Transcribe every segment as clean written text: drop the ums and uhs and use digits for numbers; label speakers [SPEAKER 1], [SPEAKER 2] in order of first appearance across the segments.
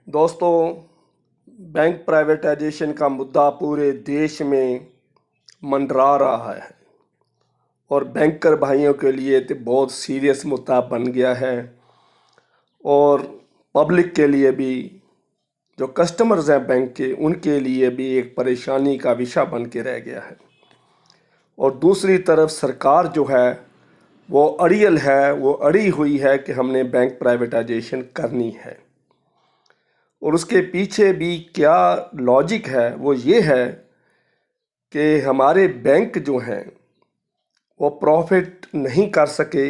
[SPEAKER 1] दोस्तों, bank privatisation का मुद्दा पूरे देश में मंडरा रहा है और बैंकर भाइयों के लिए तो बहुत सीरियस मुद्दा बन गया है और पब्लिक के लिए भी, जो कस्टमर्स हैं बैंक के, उनके लिए भी एक परेशानी का विषय बन के रह गया है। और दूसरी तरफ सरकार जो है वो अड़ियल है, वो अड़ी हुई है कि हमने बैंक प्राइवेटाइजेशन करनी है। और उसके पीछे भी क्या लॉजिक है, वो ये है कि हमारे बैंक जो हैं वो प्रॉफिट नहीं कर सके।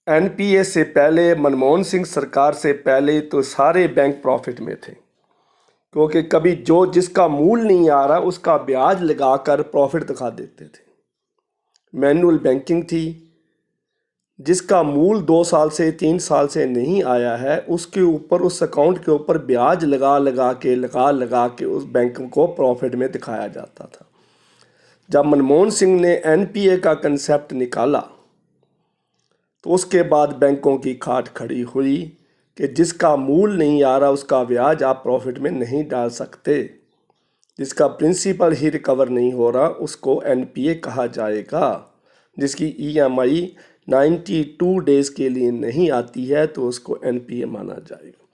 [SPEAKER 1] एनपीए से पहले, मनमोहन सिंह सरकार से पहले तो सारे बैंक प्रॉफिट में थे, क्योंकि कभी जो जिसका मूल नहीं आ रहा उसका ब्याज लगाकर प्रॉफिट दिखा देते थे। मैनुअल बैंकिंग थी, जिसका मूल 2 साल से 3 साल से नहीं आया है उसके ऊपर, उस अकाउंट के ऊपर ब्याज लगा के उस बैंक को प्रॉफिट में दिखाया जाता था। जब मनमोहन सिंह ने एनपीए का कंसेप्ट निकाला तो उसके बाद बैंकों की खाट खड़ी हुई कि जिसका मूल नहीं आ रहा उसका ब्याज आप प्रॉफिट में नहीं डाल सकते, जिसका प्रिंसिपल ही रिकवर नहीं हो रहा उसको एनपीए कहा जाएगा, जिसकी ईएमआई 92 डेज़ के लिए नहीं आती है तो उसको एनपीए माना जाएगा।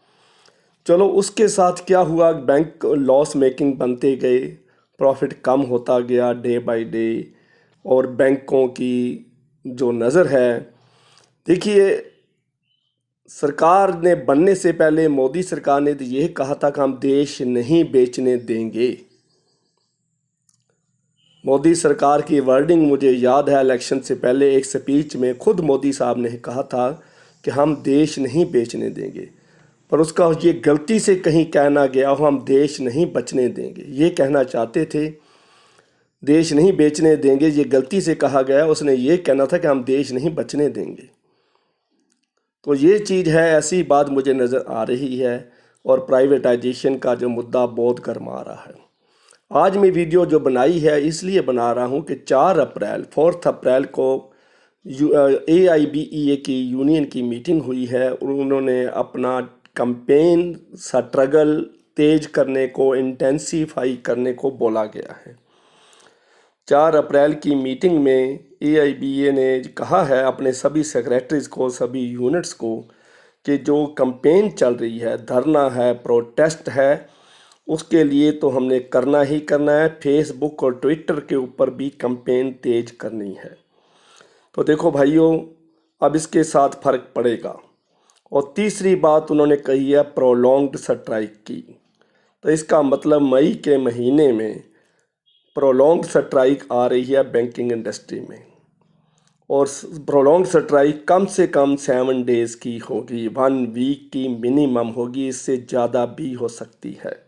[SPEAKER 1] चलो, उसके साथ क्या हुआ, बैंक लॉस मेकिंग बनते गए, प्रॉफिट कम होता गया डे बाय डे। और बैंकों की जो नज़र है, देखिए, सरकार ने बनने से पहले मोदी सरकार ने तो यह कहा था कि हम देश नहीं बेचने देंगे। मोदी सरकार की वर्डिंग मुझे याद है, इलेक्शन से पहले एक स्पीच में खुद मोदी साहब ने कहा था कि हम देश नहीं बेचने देंगे, पर उसका ये गलती से कहीं कहना गया हो हम देश नहीं बचने देंगे। ये कहना चाहते थे, देश नहीं बेचने देंगे, ये गलती से कहा गया, उसने ये कहना था कि हम देश नहीं बचने देंगे। तो ये चीज़ है, ऐसी बात मुझे नज़र आ रही है और प्राइवेटाइजेशन का जो मुद्दा बहुत गर्मा रहा है। आज मैं वीडियो जो बनाई है इसलिए बना रहा हूँ कि 4 अप्रैल को AIBEA की यूनियन की मीटिंग हुई है और उन्होंने अपना कैंपेन स्ट्रगल तेज करने को, इंटेंसीफाई करने को बोला गया है। 4 अप्रैल की मीटिंग में AIBA ने कहा है अपने सभी सेक्रेटरीज़ को, सभी यूनिट्स को, कि जो कैंपेन चल रही है, धरना है, प्रोटेस्ट है, उसके लिए तो हमने करना ही करना है। फेसबुक और ट्विटर के ऊपर भी कैंपेन तेज करनी है। तो देखो भाइयों, अब इसके साथ फ़र्क पड़ेगा। और तीसरी बात उन्होंने कही है प्रोलॉन्ग्ड स्ट्राइक की। तो इसका मतलब मई के महीने में प्रोलॉन्ग्ड स्ट्राइक आ रही है बैंकिंग इंडस्ट्री में, और प्रोलॉन्ग्ड स्ट्राइक कम से कम 7 डेज़ की होगी, 1 वीक की मिनिमम होगी, इससे ज़्यादा भी हो सकती है,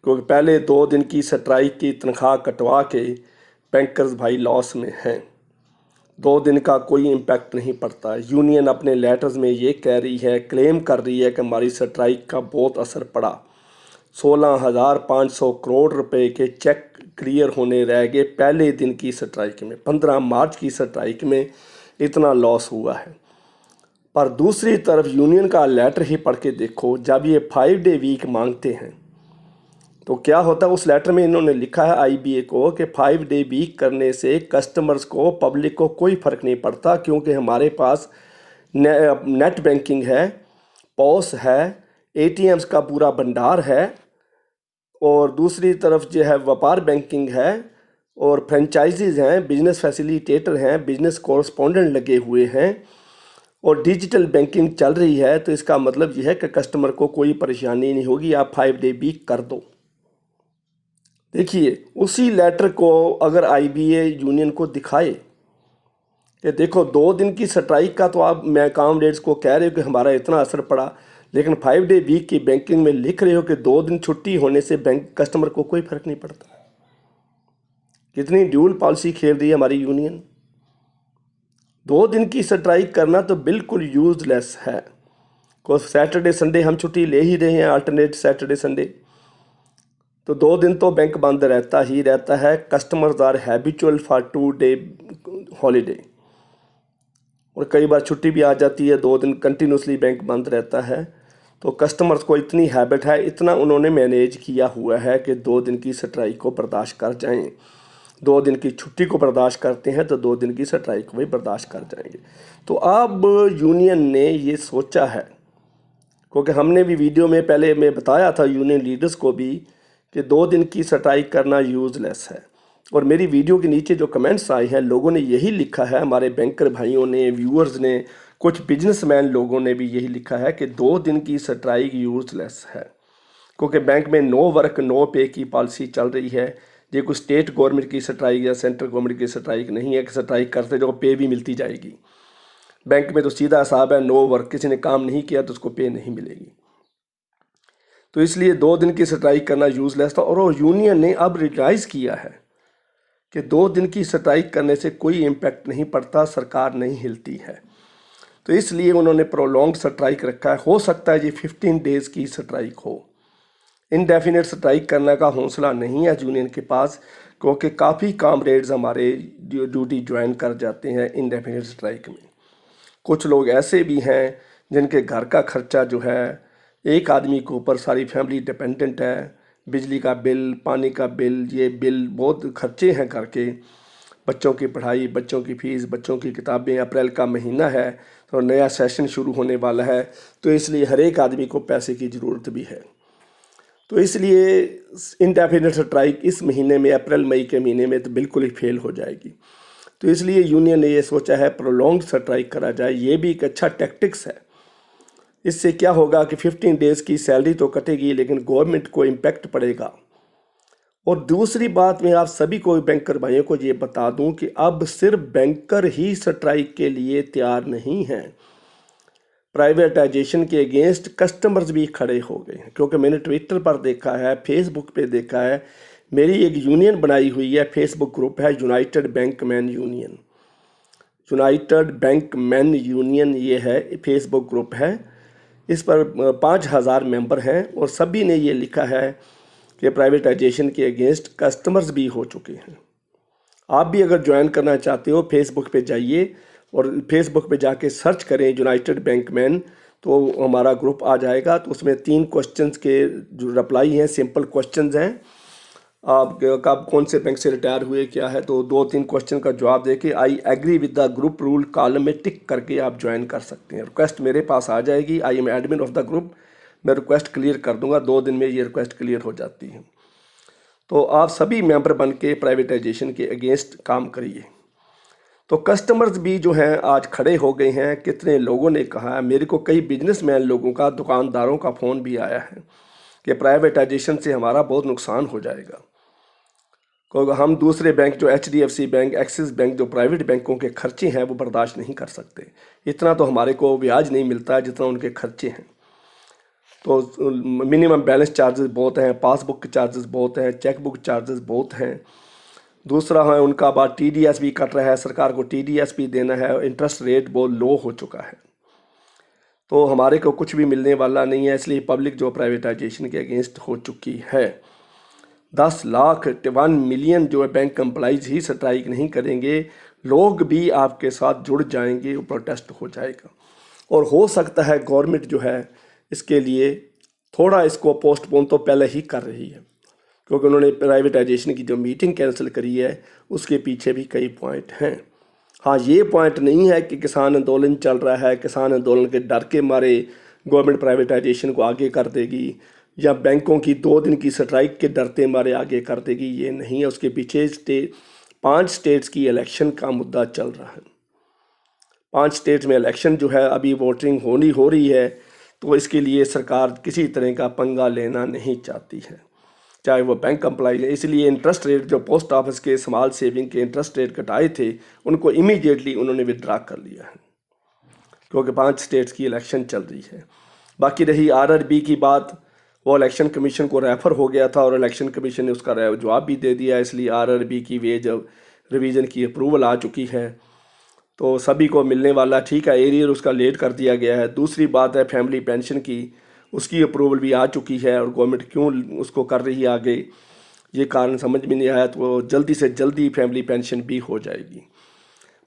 [SPEAKER 1] क्योंकि पहले 2 दिन की स्ट्राइक की तनख्वाह कटवा के बैंकर्स भाई लॉस में हैं। 2 दिन का कोई इम्पैक्ट नहीं पड़ता। यूनियन अपने लेटर्स में ये कह रही है, क्लेम कर रही है कि हमारी स्ट्राइक का बहुत असर पड़ा। 16,500 करोड़ रुपए के चेक क्लियर होने रह गए पहले दिन की स्ट्राइक में। 15 मार्च की स्ट्राइक में इतना लॉस हुआ है। पर दूसरी तरफ यूनियन का लेटर ही पढ़ के देखो, जब ये 5 डे वीक मांगते हैं तो क्या होता है। उस लेटर में इन्होंने लिखा है IBA को कि 5 डे वीक करने से कस्टमर्स को, पब्लिक को कोई फ़र्क नहीं पड़ता, क्योंकि हमारे पास नेट बैंकिंग है, पॉस है, ATMs का पूरा भंडार है, और दूसरी तरफ जो है व्यापार बैंकिंग है, और फ्रेंचाइजीज़ हैं, बिजनेस फैसिलिटेटर हैं, बिजनेस कॉरस्पॉन्डेंट लगे हुए हैं, और डिजिटल बैंकिंग चल रही है। तो इसका मतलब यह है कि कस्टमर को कोई परेशानी नहीं होगी, आप 5 डे वीक कर दो। देखिए, उसी लेटर को अगर IBA यूनियन को दिखाए कि देखो 2 दिन की स्ट्राइक का तो आप मैं कैंडिडेट्स को कह रहे हो कि हमारा इतना असर पड़ा, लेकिन 5 डे वीक की बैंकिंग में लिख रहे हो कि 2 दिन छुट्टी होने से बैंक कस्टमर को कोई फ़र्क नहीं पड़ता। कितनी ड्यूल पॉलिसी खेल रही है हमारी यूनियन। 2 दिन की स्ट्राइक करना तो बिल्कुल यूजलेस है। को सैटरडे संडे हम छुट्टी ले ही रहे हैं, अल्टरनेट सैटरडे संडे, तो 2 दिन तो बैंक बंद रहता ही रहता है। Customers are habitual for 2 day holiday, और कई बार छुट्टी भी आ जाती है, 2 दिन कंटिन्यूसली बैंक बंद रहता है। तो कस्टमर्स को इतनी हैबिट है, इतना उन्होंने मैनेज किया हुआ है कि 2 दिन की स्ट्राइक को बर्दाश्त कर जाएं। 2 दिन की छुट्टी को बर्दाश्त करते हैं तो 2 दिन की स्ट्राइक को भी बर्दाश्त कर जाएंगे। तो अब यूनियन ने ये सोचा है, क्योंकि हमने भी वीडियो में पहले मैं बताया था यूनियन लीडर्स को भी कि 2 दिन की स्ट्राइक करना यूज़लेस है। और मेरी वीडियो के नीचे जो कमेंट्स आए हैं लोगों ने यही लिखा है, हमारे बैंकर भाइयों ने, व्यूअर्स ने, कुछ बिजनेसमैन लोगों ने भी यही लिखा है कि 2 दिन की स्ट्राइक यूज़लेस है, क्योंकि बैंक में नो वर्क नो पे की पॉलिसी चल रही है। ये कोई स्टेट गवर्नमेंट की स्ट्राइक या सेंट्रल गवर्नमेंट की स्ट्राइक नहीं है कि स्ट्राइक करते जो पे भी मिलती जाएगी। बैंक में तो सीधा हिसाब है, नो वर्क, किसी ने काम नहीं किया तो उसको पे नहीं मिलेगी। तो इसलिए 2 दिन की स्ट्राइक करना यूज़लेस था। और वो यूनियन ने अब रियलाइज़ किया है कि 2 दिन की स्ट्राइक करने से कोई इम्पैक्ट नहीं पड़ता, सरकार नहीं हिलती है। तो इसलिए उन्होंने प्रोलॉन्ग स्ट्राइक रखा है। हो सकता है ये 15 डेज़ की स्ट्राइक हो। इनडेफिनेट स्ट्राइक करने का हौसला नहीं है यूनियन के पास, क्योंकि काफ़ी कामरेड्स हमारे ड्यूटी ज्वाइन कर जाते हैं इनडेफिनेट स्ट्राइक में। कुछ लोग ऐसे भी हैं जिनके घर का खर्चा जो है, एक आदमी के ऊपर सारी फैमिली डिपेंडेंट है। बिजली का बिल, पानी का बिल, ये बिल, बहुत खर्चे हैं घर के। बच्चों की पढ़ाई, बच्चों की फ़ीस, बच्चों की किताबें। अप्रैल का महीना है तो नया सेशन शुरू होने वाला है, तो इसलिए हर एक आदमी को पैसे की ज़रूरत भी है। तो इसलिए इनडेफिनेट स्ट्राइक इस महीने में, अप्रैल मई के महीने में तो बिल्कुल ही फेल हो जाएगी। तो इसलिए यूनियन ने ये सोचा है प्रोलॉन्ग स्ट्राइक करा जाए। ये भी एक अच्छा टैक्टिक्स है। इससे क्या होगा कि 15 डेज़ की सैलरी तो कटेगी लेकिन गवर्नमेंट को इम्पैक्ट पड़ेगा। और दूसरी बात, मैं आप सभी को, बैंकर भाइयों को ये बता दूं कि अब सिर्फ बैंकर ही स्ट्राइक के लिए तैयार नहीं हैं। प्राइवेटाइजेशन के अगेंस्ट कस्टमर्स भी खड़े हो गए हैं, क्योंकि मैंने ट्विटर पर देखा है, फेसबुक पे देखा है। मेरी एक यूनियन बनाई हुई है, फेसबुक ग्रुप है United Bankman union. United Bankman union ये है, फेसबुक ग्रुप है। इस पर 5000 मेंबर हैं और सभी ने ये लिखा है कि प्राइवेटाइजेशन के अगेंस्ट कस्टमर्स भी हो चुके हैं। आप भी अगर ज्वाइन करना चाहते हो, फेसबुक पे जाइए और फेसबुक पे जाके सर्च करें यूनाइटेड बैंकमैन, तो हमारा ग्रुप आ जाएगा। तो उसमें 3 क्वेश्चंस के जो रिप्लाई हैं, सिंपल क्वेश्चंस हैं। आप कब, कौन से बैंक से रिटायर हुए, क्या है, तो 2-3 क्वेश्चन का जवाब देके I agree with the group rule column में टिक करके आप ज्वाइन कर सकते हैं। रिक्वेस्ट मेरे पास आ जाएगी, I am admin of the group, मैं रिक्वेस्ट क्लियर कर दूंगा। 2 दिन में ये रिक्वेस्ट क्लियर हो जाती है। तो आप सभी मेंबर बन के प्राइवेटाइजेशन के अगेंस्ट काम करिए। तो कस्टमर्स भी जो हैं आज खड़े हो गए हैं। कितने लोगों ने कहा है, मेरे को कई बिजनेसमैन लोगों का, दुकानदारों का फ़ोन भी आया है कि प्राइवेटाइजेशन से हमारा बहुत नुकसान हो जाएगा, क्योंकि हम दूसरे बैंक जो HDFC बैंक, एक्सिस बैंक, जो प्राइवेट बैंकों के खर्चे हैं वो बर्दाश्त नहीं कर सकते। इतना तो हमारे को ब्याज नहीं मिलता है जितना उनके खर्चे हैं। तो मिनिमम बैलेंस चार्जेस बहुत हैं, पासबुक के चार्जेस बहुत हैं, चेक बुक चार्जेस बहुत हैं। दूसरा है उनका बात TDS भी कट रहा है, सरकार को TDS भी देना है। इंटरेस्ट रेट बहुत लो हो चुका है, तो हमारे को कुछ भी मिलने वाला नहीं है। इसलिए पब्लिक जो प्राइवेटाइजेशन के अगेंस्ट हो चुकी है। 10 लाख 1 मिलियन जो है बैंक एम्प्लॉइज ही स्ट्राइक नहीं करेंगे, लोग भी आपके साथ जुड़ जाएंगे, प्रोटेस्ट हो जाएगा। और हो सकता है गवर्नमेंट जो है इसके लिए थोड़ा इसको पोस्टपोन तो पहले ही कर रही है, क्योंकि उन्होंने प्राइवेटाइजेशन की जो मीटिंग कैंसिल करी है उसके पीछे भी कई पॉइंट हैं। हाँ, ये पॉइंट नहीं है कि किसान आंदोलन चल रहा है, किसान आंदोलन के डर के मारे गवर्नमेंट प्राइवेटाइजेशन को आगे कर देगी, या बैंकों की 2 दिन की स्ट्राइक के डरते मारे आगे कर देगी, ये नहीं है। उसके पीछे 5 स्टेट्स की इलेक्शन का मुद्दा चल रहा है। 5 स्टेट्स में इलेक्शन जो है अभी वोटिंग हो रही है, तो इसके लिए सरकार किसी तरह का पंगा लेना नहीं चाहती है, चाहे वो बैंक एम्प्लॉइज है। इसलिए इंटरेस्ट रेट जो पोस्ट ऑफिस के स्मॉल सेविंग के इंटरेस्ट रेट घटाए थे उनको इमीडिएटली उन्होंने विड्रा कर लिया है, क्योंकि 5 स्टेट्स की इलेक्शन चल रही है। बाकी रही RRB की बात, वो इलेक्शन कमीशन को रेफ़र हो गया था और इलेक्शन कमीशन ने उसका जवाब भी दे दिया। इसलिए RRB की वेज रिवीजन की अप्रूवल आ चुकी है, तो सभी को मिलने वाला, ठीक है। एरियर उसका लेट कर दिया गया है। दूसरी बात है फैमिली पेंशन की, उसकी अप्रूवल भी आ चुकी है, और गवर्नमेंट क्यों उसको कर रही है आगे, ये कारण समझ में नहीं आया। तो जल्दी से जल्दी फैमिली पेंशन भी हो जाएगी।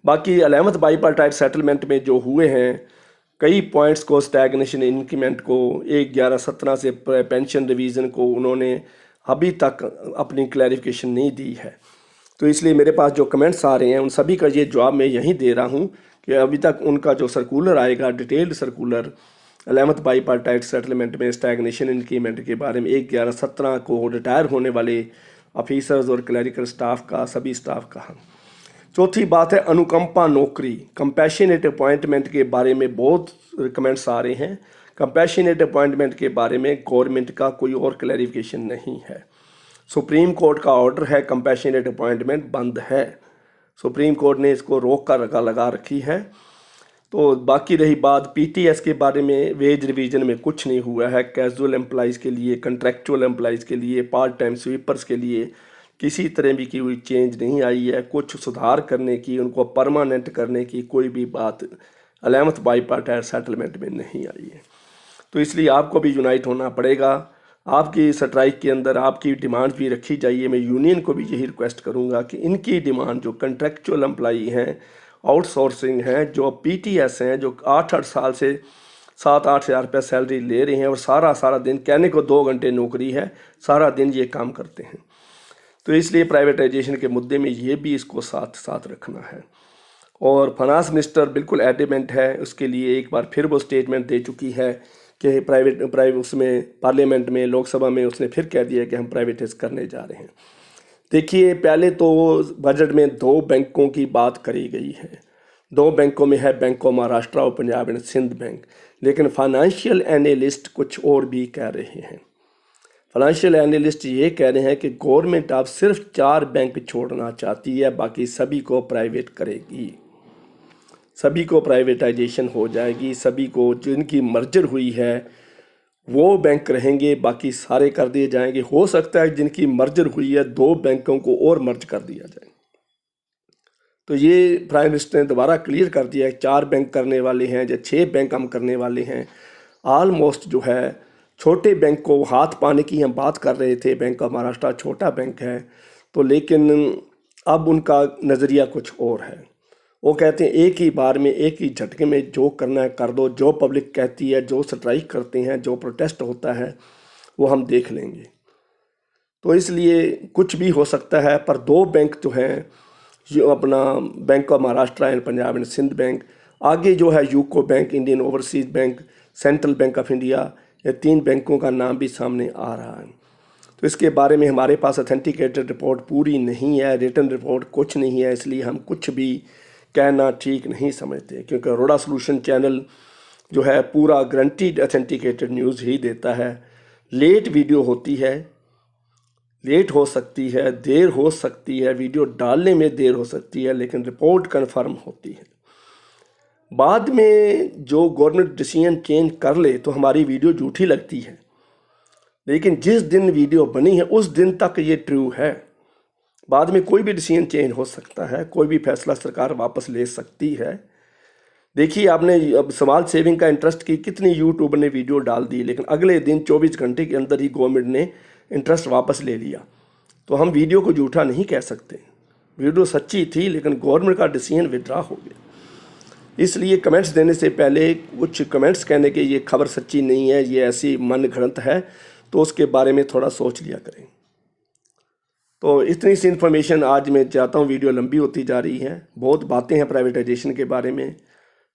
[SPEAKER 1] बाकी 11th बाईपार्टाइट सेटलमेंट में जो हुए हैं कई पॉइंट्स को, स्टैग्नेशन इंक्रीमेंट को, 1/11/17 से पेंशन रिवीजन को उन्होंने अभी तक अपनी क्लैरिफिकेशन नहीं दी है। तो इसलिए मेरे पास जो कमेंट्स आ रहे हैं उन सभी का ये जवाब मैं यहीं दे रहा हूँ कि अभी तक उनका जो सर्कुलर आएगा, डिटेल्ड सर्कुलर 11th बाईपार्टाइट सेटलमेंट में स्टैग्नेशन इंक्रीमेंट के बारे में 1/11/17 को रिटायर होने वाले ऑफिसर्स और क्लरिकल स्टाफ का, सभी स्टाफ का। चौथी बात है अनुकंपा नौकरी, कंपैशनेट अपॉइंटमेंट के बारे में बहुत कमेंट्स आ रहे हैं। कंपैशनेट अपॉइंटमेंट के बारे में गवर्नमेंट का कोई और क्लैरिफिकेशन नहीं है। सुप्रीम कोर्ट का ऑर्डर है, कंपैशनेट अपॉइंटमेंट बंद है। सुप्रीम कोर्ट ने इसको रोक कर लगा रखी है। तो बाकी रही बात पीटीएस के बारे में, वेज रिवीजन में कुछ नहीं हुआ है। कैजुअल एम्प्लॉइज़ के लिए, कंट्रैक्चुअल एम्प्लॉइज़ के लिए, पार्ट टाइम स्वीपर्स के लिए किसी तरह भी की कोई चेंज नहीं आई है। कुछ सुधार करने की, उनको परमानेंट करने की कोई भी बात 11th बाईपार्टाइट सेटलमेंट में नहीं आई है। तो इसलिए आपको भी यूनाइट होना पड़ेगा। आपकी स्ट्राइक के अंदर आपकी डिमांड भी रखी जाइए। मैं यूनियन को भी यही रिक्वेस्ट करूंगा कि इनकी डिमांड, जो कंट्रैक्चुअल एम्प्लॉई हैं, आउटसोर्सिंग हैं, जो पीटीएस हैं, जो 8-8 साल से 7-8 हज़ार रुपये सैलरी ले रहे हैं और सारा दिन, कहने को 2 घंटे नौकरी है, सारा दिन ये काम करते हैं। तो इसलिए प्राइवेटाइजेशन के मुद्दे में ये भी इसको साथ साथ रखना है। और फाइनेंस मिनिस्टर बिल्कुल एडमेंट है, उसके लिए एक बार फिर वो स्टेटमेंट दे चुकी है कि प्राइवेट उसमें पार्लियामेंट में, लोकसभा में उसने फिर कह दिया कि हम प्राइवेटाइज करने जा रहे हैं। देखिए, पहले तो बजट में 2 बैंकों की बात करी गई है। 2 बैंकों में है बैंक ऑफ महाराष्ट्र और पंजाब एंड सिंध बैंक, लेकिन फाइनेंशियल एनालिस्ट कुछ और भी कह रहे हैं। फाइनेंशियल एनालिस्ट ये कह रहे हैं कि गवर्नमेंट अब सिर्फ 4 बैंक छोड़ना चाहती है, बाकी सभी को प्राइवेट करेगी, सभी को प्राइवेटाइजेशन हो जाएगी, सभी को जिनकी मर्जर हुई है वो बैंक रहेंगे, बाकी सारे कर दिए जाएंगे। हो सकता है जिनकी मर्जर हुई है 2 बैंकों को और मर्ज कर दिया जाए। तो ये प्राइम मिनिस्टर ने दोबारा क्लियर कर दिया है, 4 बैंक करने वाले हैं या 6 बैंक हम करने वाले हैं। ऑलमोस्ट जो है छोटे बैंक को हाथ पाने की हम बात कर रहे थे, बैंक ऑफ महाराष्ट्र छोटा बैंक है, तो लेकिन अब उनका नज़रिया कुछ और है। वो कहते हैं एक ही बार में, एक ही झटके में जो करना है कर दो, जो पब्लिक कहती है, जो स्ट्राइक करते हैं, जो प्रोटेस्ट होता है वो हम देख लेंगे। तो इसलिए कुछ भी हो सकता है, पर 2 बैंक जो हैं, जो अपना Bank of Maharashtra and Punjab and Sind Bank, आगे जो है UCO Bank, Indian Overseas Bank, Central Bank of India, ये 3 बैंकों का नाम भी सामने आ रहा है। तो इसके बारे में हमारे पास ऑथेंटिकेटेड रिपोर्ट पूरी नहीं है, रिटन रिपोर्ट कुछ नहीं है, इसलिए हम कुछ भी कहना ठीक नहीं समझते, क्योंकि अरोड़ा सॉल्यूशन चैनल जो है पूरा गारंटीड ऑथेंटिकेटेड न्यूज़ ही देता है। लेट वीडियो होती है, लेट हो सकती है, देर हो सकती है, वीडियो डालने में देर हो सकती है, लेकिन रिपोर्ट कन्फर्म होती है। बाद में जो गवर्नमेंट डिसीजन चेंज कर ले तो हमारी वीडियो झूठी लगती है, लेकिन जिस दिन वीडियो बनी है उस दिन तक ये ट्रू है। बाद में कोई भी डिसीजन चेंज हो सकता है, कोई भी फैसला सरकार वापस ले सकती है। देखिए, आपने अब सवाल सेविंग का इंटरेस्ट की कितनी यूट्यूब ने वीडियो डाल दी, लेकिन अगले दिन 24 घंटे के अंदर ही गवर्नमेंट ने इंटरेस्ट वापस ले लिया। तो हम वीडियो को झूठा नहीं कह सकते, वीडियो सच्ची थी, लेकिन गवर्नमेंट का डिसीजन विड्रा हो गया। इसलिए कमेंट्स देने से पहले कुछ कमेंट्स कहने के ये खबर सच्ची नहीं है, ये ऐसी मन घड़ंत है, तो उसके बारे में थोड़ा सोच लिया करें। तो इतनी सी इन्फॉर्मेशन आज मैं चाहता हूँ, वीडियो लंबी होती जा रही है। बहुत बातें हैं प्राइवेटाइजेशन के बारे में,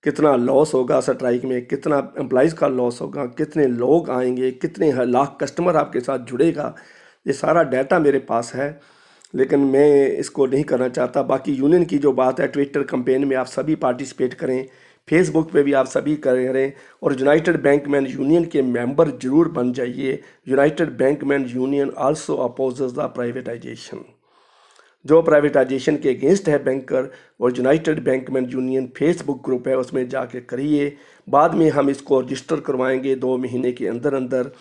[SPEAKER 1] कितना लॉस होगा स्ट्राइक में, कितना एम्प्लॉइज़ का लॉस होगा, कितने लोग आएंगे, कितने लाख कस्टमर आपके साथ जुड़ेगा, ये सारा डाटा मेरे पास है, लेकिन मैं इसको नहीं करना चाहता। बाकी यूनियन की जो बात है, ट्विटर कैंपेन में आप सभी पार्टिसिपेट करें, फेसबुक पे भी आप सभी करें, और यूनाइटेड बैंकमैन यूनियन के मेंबर जरूर बन जाइए। United Bankman union also opposes the privatisation. जो प्राइवेटाइजेशन के अगेंस्ट है बैंकर, और United Bankman union Facebook group है, उसमें जाके करिए। बाद में हम इसको रजिस्टर करवाएंगे 2 महीने के अंदर अंदर,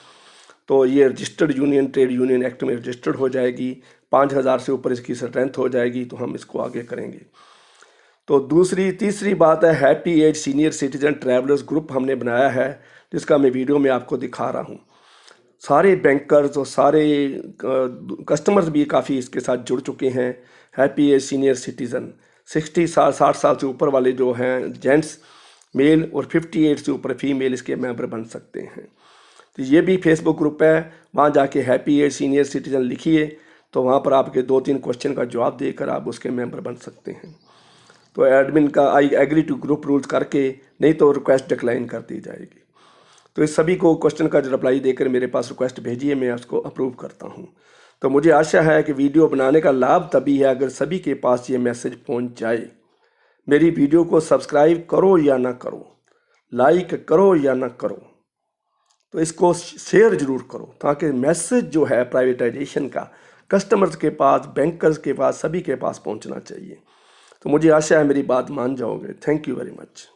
[SPEAKER 1] तो ये registered union, trade union act में रजिस्टर्ड हो जाएगी। 5000 से ऊपर इसकी स्ट्रेंथ हो जाएगी, तो हम इसको आगे करेंगे। तो तीसरी बात है, happy age senior citizen travellers group हमने बनाया है, जिसका मैं वीडियो में आपको दिखा रहा हूँ। सारे बैंकर्स और सारे कस्टमर्स भी काफ़ी इसके साथ जुड़ चुके हैं। हैप्पी एज सीनियर सिटीज़न 60 साल 60 साल से ऊपर वाले जो हैं जेंट्स, मेल और 58 से ऊपर फीमेल इसके मेंबर बन सकते हैं। तो ये भी फेसबुक ग्रुप है, वहाँ जाके हैप्पी एज सीनियर सिटीजन लिखिए, तो वहाँ पर आपके 2-3 क्वेश्चन का जवाब देकर आप उसके मेंबर बन सकते हैं। तो एडमिन का I agree to group rules करके, नहीं तो रिक्वेस्ट डिक्लाइन कर दी जाएगी। तो इस सभी को क्वेश्चन का रिप्लाई देकर मेरे पास रिक्वेस्ट भेजिए, मैं उसको अप्रूव करता हूँ। तो मुझे आशा है कि वीडियो बनाने का लाभ तभी है अगर सभी के पास ये मैसेज पहुँच जाए। मेरी वीडियो को सब्सक्राइब करो या ना करो, लाइक करो या ना करो, तो इसको शेयर ज़रूर करो, ताकि मैसेज जो है प्राइवेटाइजेशन का कस्टमर्स के पास, बैंकर्स के पास, सभी के पास पहुंचना चाहिए। तो मुझे आशा है मेरी बात मान जाओगे। Thank you very much.